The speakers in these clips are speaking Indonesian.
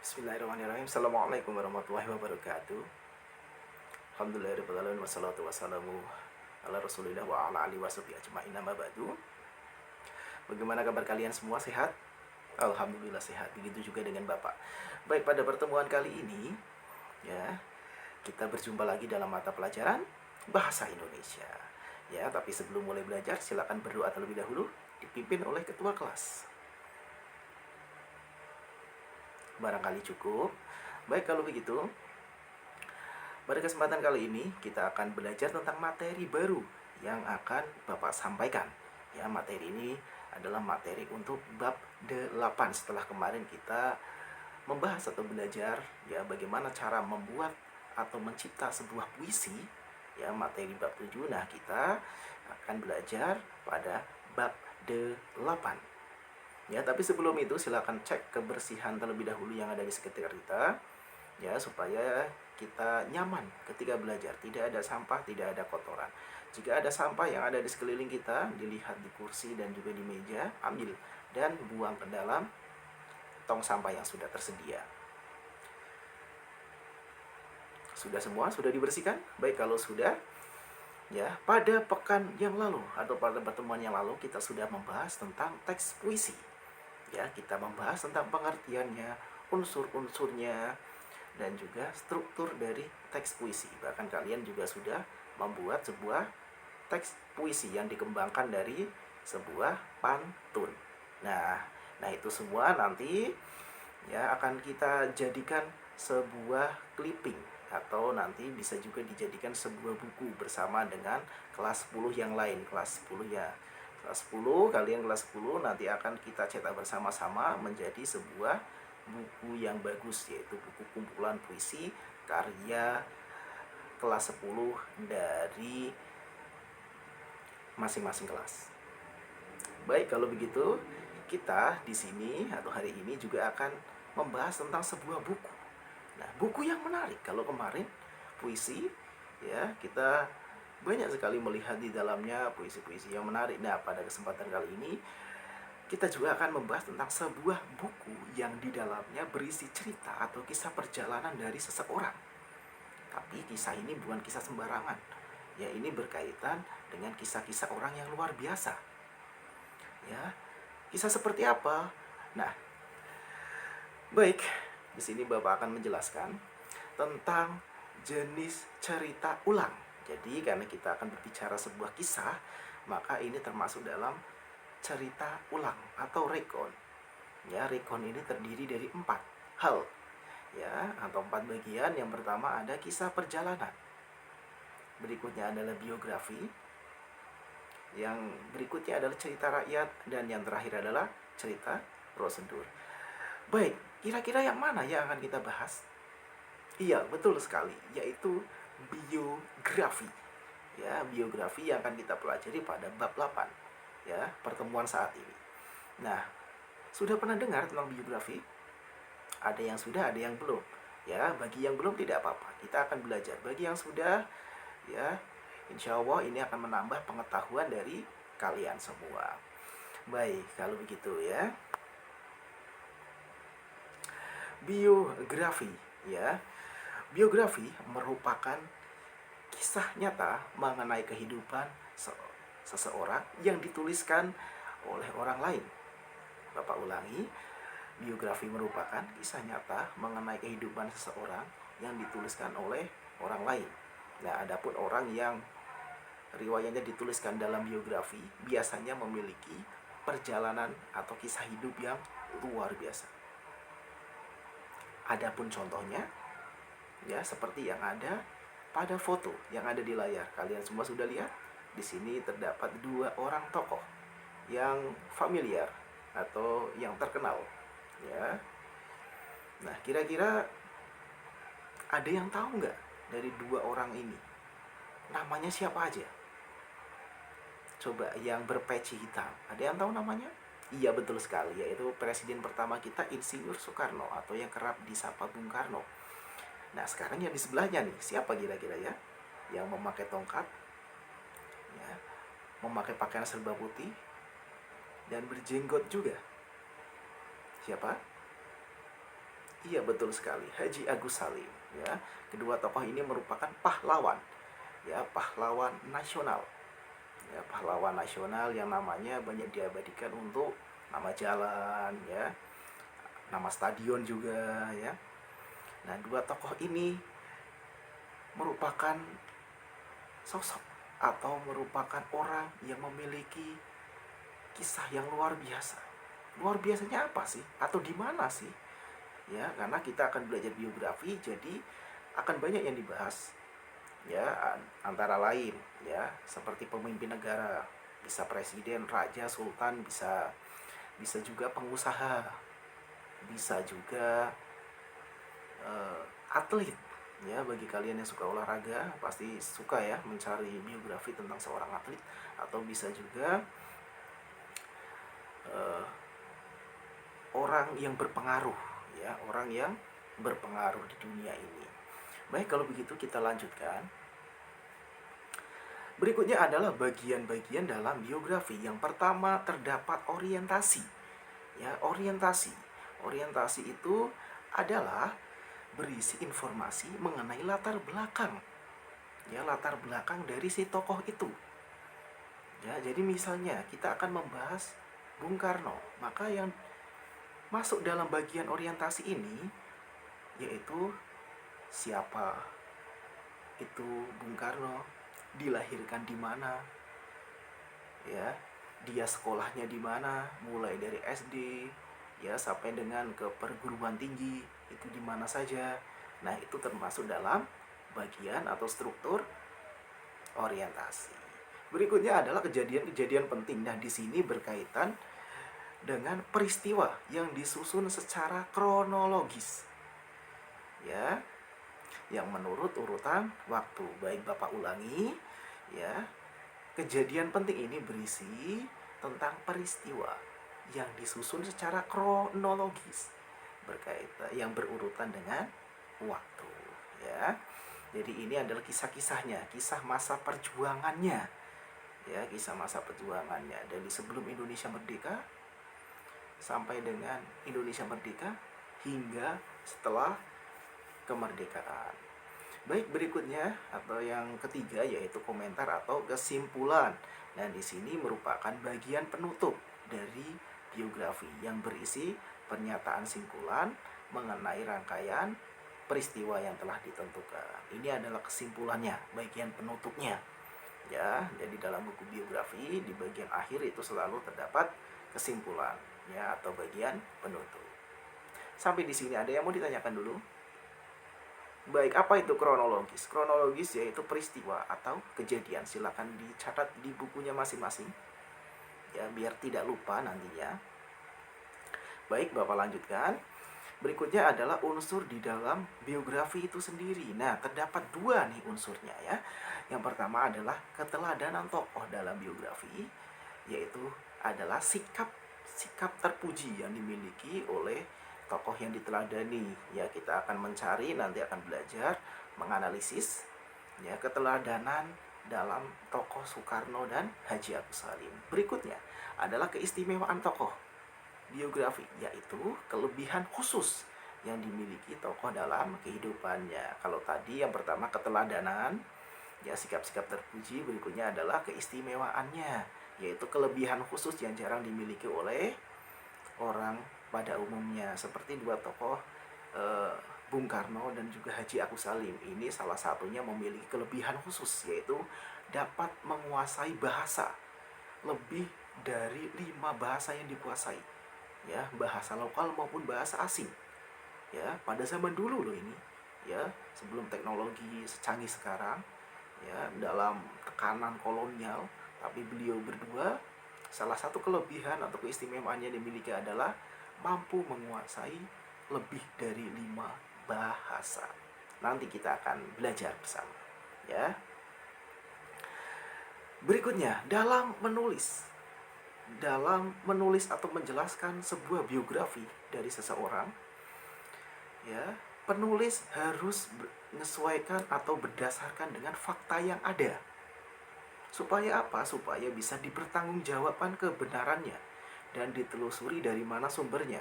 Bismillahirrahmanirrahim. Assalamualaikum warahmatullahi wabarakatuh. Alhamdulillahirrahmanirrahim. Wassalatu wassalamu ala rasulillah wa ala alihi washabihi ajma'in, amma ba'du. Bagaimana kabar kalian semua, sehat? Alhamdulillah sehat. Begitu juga dengan Bapak. Baik, pada pertemuan kali ini ya, kita berjumpa lagi dalam mata pelajaran Bahasa Indonesia. Ya, tapi sebelum mulai belajar silakan berdoa terlebih dahulu dipimpin oleh ketua kelas. Barangkali cukup. Baik, kalau begitu pada kesempatan kali ini kita akan belajar tentang materi baru yang akan Bapak sampaikan. Ya, materi ini adalah materi untuk bab 8 setelah kemarin kita membahas atau belajar ya bagaimana cara membuat atau mencipta sebuah puisi. Ya, materi bab 7. Nah, kita akan belajar pada bab 8. Ya, tapi sebelum itu silakan cek kebersihan terlebih dahulu yang ada di sekitar kita ya, supaya kita nyaman ketika belajar, tidak ada sampah, tidak ada kotoran. Jika ada sampah yang ada di sekeliling kita, dilihat di kursi dan juga di meja, ambil dan buang ke dalam tong sampah yang sudah tersedia. Sudah semua? Sudah dibersihkan? Baik, kalau sudah, ya, pada pekan yang lalu atau pada pertemuan yang lalu kita sudah membahas tentang teks puisi. Ya, kita membahas tentang pengertiannya, unsur-unsurnya, dan juga struktur dari teks puisi. Bahkan kalian juga sudah membuat sebuah teks puisi yang dikembangkan dari sebuah pantun. Nah itu semua nanti ya akan kita jadikan sebuah clipping atau nanti bisa juga dijadikan sebuah buku bersama dengan kelas 10 yang lain. Kelas 10 ya. Kelas 10, kalian kelas 10 nanti akan kita cetak bersama-sama menjadi sebuah buku yang bagus, yaitu buku kumpulan puisi karya kelas 10 dari masing-masing kelas. Baik, kalau begitu kita di sini atau hari ini juga akan membahas tentang sebuah buku. Nah, buku yang menarik. Kalau kemarin puisi ya, kita banyak sekali melihat di dalamnya puisi-puisi yang menarik. Nah, pada kesempatan kali ini kita juga akan membahas tentang sebuah buku yang di dalamnya berisi cerita atau kisah perjalanan dari seseorang. Tapi kisah ini bukan kisah sembarangan. Ya, ini berkaitan dengan kisah-kisah orang yang luar biasa. Ya, kisah seperti apa? Nah, baik, di sini Bapak akan menjelaskan tentang jenis cerita ulang. Jadi karena kita akan berbicara sebuah kisah, maka ini termasuk dalam cerita ulang atau rekon. Ya, rekon ini terdiri dari 4 hal. Ya, atau 4 bagian. Yang pertama ada kisah perjalanan. Berikutnya adalah biografi. Yang berikutnya adalah cerita rakyat dan yang terakhir adalah cerita prosedur. Baik, kira-kira yang mana yang akan kita bahas? Iya, betul sekali, yaitu biografi. Ya, biografi yang akan kita pelajari pada bab 8 ya, pertemuan saat ini. Nah, sudah pernah dengar tentang biografi? Ada yang sudah, ada yang belum. Ya, bagi yang belum tidak apa-apa, kita akan belajar. Bagi yang sudah, ya, insya Allah ini akan menambah pengetahuan dari kalian semua. Baik, kalau begitu ya. Biografi, ya. Biografi merupakan kisah nyata mengenai kehidupan seseorang yang dituliskan oleh orang lain. Bapak ulangi, biografi merupakan kisah nyata mengenai kehidupan seseorang yang dituliskan oleh orang lain. Nah, adapun orang yang riwayatnya dituliskan dalam biografi biasanya memiliki perjalanan atau kisah hidup yang luar biasa. Adapun contohnya ya seperti yang ada pada foto yang ada di layar. Kalian semua sudah lihat? Di sini terdapat 2 orang tokoh yang familiar atau yang terkenal ya. Nah, kira-kira ada yang tahu nggak dari 2 orang ini namanya siapa aja? Coba yang berpeci hitam, ada yang tahu namanya? Iya, betul sekali, yaitu presiden pertama kita Insinyur Soekarno atau yang kerap disapa Bung Karno. Nah, sekarang yang di sebelahnya nih, siapa kira-kira ya? Yang memakai tongkat, ya, memakai pakaian serba putih, dan berjenggot juga. Siapa? Iya, betul sekali, Haji Agus Salim. Ya, kedua tokoh ini merupakan pahlawan, ya, pahlawan nasional. Ya, pahlawan nasional yang namanya banyak diabadikan untuk nama jalan, ya, nama stadion juga, ya. Nah, dua tokoh ini merupakan sosok atau merupakan orang yang memiliki kisah yang luar biasa. Luar biasanya apa sih? Atau di mana sih? Ya, karena kita akan belajar biografi, jadi akan banyak yang dibahas. Ya, antara lain, ya, seperti pemimpin negara, bisa presiden, raja, sultan, bisa bisa juga pengusaha, bisa juga atlet. Ya, bagi kalian yang suka olahraga pasti suka ya mencari biografi tentang seorang atlet, atau bisa juga eh, orang yang berpengaruh, ya, orang yang berpengaruh di dunia ini. Baik, kalau begitu kita lanjutkan. Berikutnya adalah bagian-bagian dalam biografi. Yang pertama terdapat orientasi. Ya, orientasi. Orientasi itu adalah berisi informasi mengenai latar belakang. Ya, latar belakang dari si tokoh itu. Ya, jadi misalnya kita akan membahas Bung Karno, maka yang masuk dalam bagian orientasi ini yaitu siapa itu Bung Karno, dilahirkan di mana, ya, dia sekolahnya di mana, mulai dari SD, ya, sampai dengan ke perguruan tinggi itu di mana saja. Nah, itu termasuk dalam bagian atau struktur orientasi. Berikutnya adalah kejadian-kejadian penting. Nah, di sini berkaitan dengan peristiwa yang disusun secara kronologis, ya, yang menurut urutan waktu. Baik, Bapak ulangi, ya. Kejadian penting ini berisi tentang peristiwa yang disusun secara kronologis, berkaitan yang berurutan dengan waktu, ya. Jadi ini adalah kisah-kisahnya, kisah masa perjuangannya, ya, kisah masa perjuangannya dari sebelum Indonesia merdeka sampai dengan Indonesia merdeka hingga setelah kemerdekaan. Baik, berikutnya atau yang ketiga yaitu komentar atau kesimpulan. Nah, di sini merupakan bagian penutup dari biografi yang berisi pernyataan simpulan mengenai rangkaian peristiwa yang telah ditentukan. Ini adalah kesimpulannya, bagian penutupnya. Ya, jadi dalam buku biografi di bagian akhir itu selalu terdapat kesimpulan, ya, atau bagian penutup. Sampai di sini ada yang mau ditanyakan dulu? Baik, apa itu kronologis? Kronologis yaitu peristiwa atau kejadian. Silakan dicatat di bukunya masing-masing, ya, biar tidak lupa nantinya. Baik, Bapak lanjutkan. Berikutnya adalah unsur di dalam biografi itu sendiri. Nah, terdapat dua nih unsurnya, ya. Yang pertama adalah keteladanan tokoh dalam biografi, yaitu adalah sikap terpuji yang dimiliki oleh tokoh yang diteladani. Ya, kita akan mencari, nanti akan belajar menganalisis, ya, keteladanan dalam tokoh Soekarno dan Haji Agus Salim. Berikutnya adalah keistimewaan tokoh biografi, yaitu kelebihan khusus yang dimiliki tokoh dalam kehidupannya. Kalau tadi yang pertama keteladanan, ya, sikap-sikap terpuji. Berikutnya adalah keistimewaannya, yaitu kelebihan khusus yang jarang dimiliki oleh orang pada umumnya. Seperti dua tokoh Bung Karno dan juga Haji Agus Salim, ini salah satunya memiliki kelebihan khusus, yaitu dapat menguasai bahasa lebih dari 5 bahasa yang dikuasai, ya, bahasa lokal maupun bahasa asing, ya, pada zaman dulu loh ini, ya, sebelum teknologi secanggih sekarang, ya, dalam tekanan kolonial. Tapi beliau berdua, salah satu kelebihan atau keistimewaan yang dimiliki adalah mampu menguasai lebih dari 5 bahasa. Nanti kita akan belajar bersama, ya. Berikutnya, dalam menulis atau menjelaskan sebuah biografi dari seseorang, ya, penulis harus menyesuaikan atau berdasarkan dengan fakta yang ada. Supaya apa? Supaya bisa dipertanggungjawabkan kebenarannya dan ditelusuri dari mana sumbernya.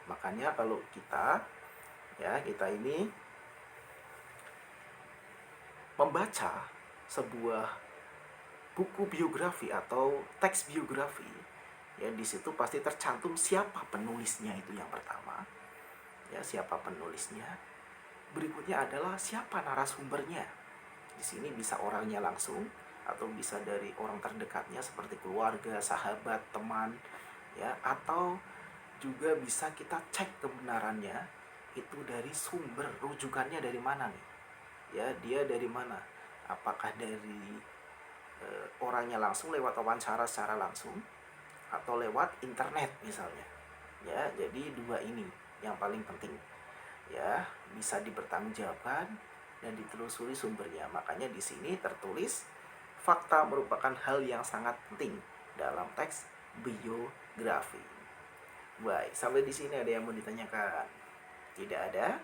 Makanya kalau kita Ya, kita ini membaca sebuah buku biografi atau teks biografi, ya di situ pasti tercantum siapa penulisnya, itu yang pertama. Ya, siapa penulisnya. Berikutnya adalah siapa narasumbernya. Di sini bisa orangnya langsung atau bisa dari orang terdekatnya seperti keluarga, sahabat, teman, ya, atau juga bisa kita cek kebenarannya itu dari sumber rujukannya dari mana nih. Ya, dia dari mana? Apakah dari orangnya langsung lewat wawancara secara langsung atau lewat internet misalnya. Ya, jadi dua ini yang paling penting. Ya, bisa dipertanggungjawabkan dan ditelusuri sumbernya. Makanya di sini tertulis fakta merupakan hal yang sangat penting dalam teks biografi. Baik, sampai di sini ada yang mau ditanyakan? Tidak ada?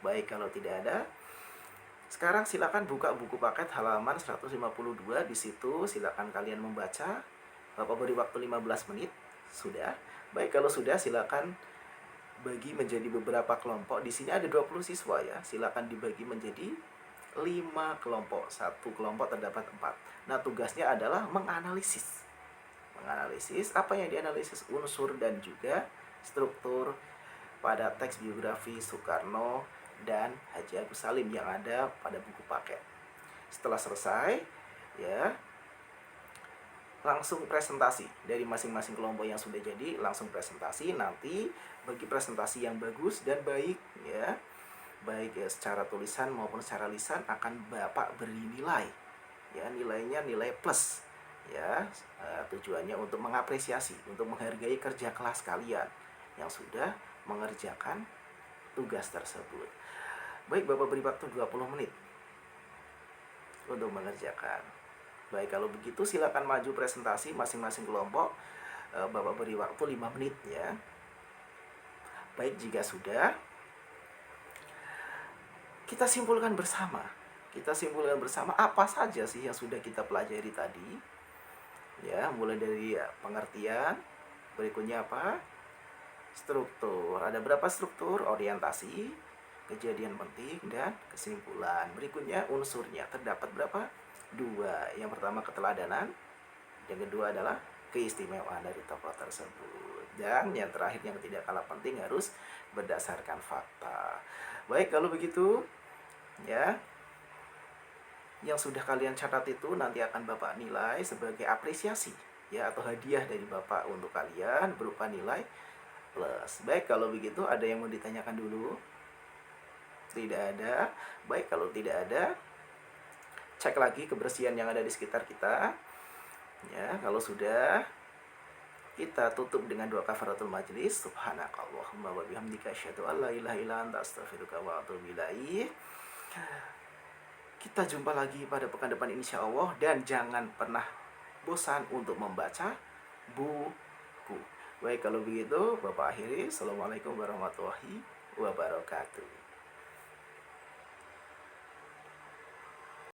Baik, kalau tidak ada, sekarang silakan buka buku paket halaman 152. Di situ silakan kalian membaca. Bapak beri waktu 15 menit. Sudah? Baik, kalau sudah silakan bagi menjadi beberapa kelompok. Di sini ada 20 siswa ya. Silakan dibagi menjadi 5 kelompok. Satu kelompok terdapat 4. Nah, tugasnya adalah menganalisis. Menganalisis apa yang dianalisis, unsur dan juga struktur pada teks biografi Soekarno dan Haji Agus Salim yang ada pada buku paket. Setelah selesai, ya, langsung presentasi dari masing-masing kelompok yang sudah jadi, langsung presentasi. Nanti bagi presentasi yang bagus dan baik, ya, baik ya secara tulisan maupun secara lisan, akan Bapak beri nilai. Ya, nilainya nilai plus. Ya, tujuannya untuk mengapresiasi, untuk menghargai kerja kelas kalian yang sudah mengerjakan tugas tersebut. Baik, Bapak beri waktu 20 menit untuk mengerjakan. Baik, kalau begitu silakan maju presentasi masing-masing kelompok. Bapak beri waktu 5 menit ya. Baik, jika sudah, kita simpulkan bersama. Kita simpulkan bersama apa saja sih yang sudah kita pelajari tadi. Ya, mulai dari pengertian, berikutnya apa? Struktur. Ada berapa struktur? Orientasi, kejadian penting, dan kesimpulan. Berikutnya unsurnya. Terdapat berapa? 2. Yang pertama keteladanan, yang kedua adalah keistimewaan dari tokoh tersebut. Dan yang terakhir yang tidak kalah penting harus berdasarkan fakta. Baik, kalau begitu ya, yang sudah kalian catat itu nanti akan Bapak nilai sebagai apresiasi ya, atau hadiah dari Bapak untuk kalian berupa nilai plus. Baik, kalau begitu ada yang mau ditanyakan dulu? Tidak ada. Baik, kalau tidak ada, cek lagi kebersihan yang ada di sekitar kita. Ya, kalau sudah, kita tutup dengan doa kafaratul majlis. Subhanakallahumma wa bihamdika asyhadu an la ilaha illa anta astaghfiruka wa atubu ilaik. Kita jumpa lagi pada pekan depan insyaallah, dan jangan pernah bosan untuk membaca buku. Baik, kalau begitu Bapak akhiri. Assalamualaikum warahmatullahi wabarakatuh.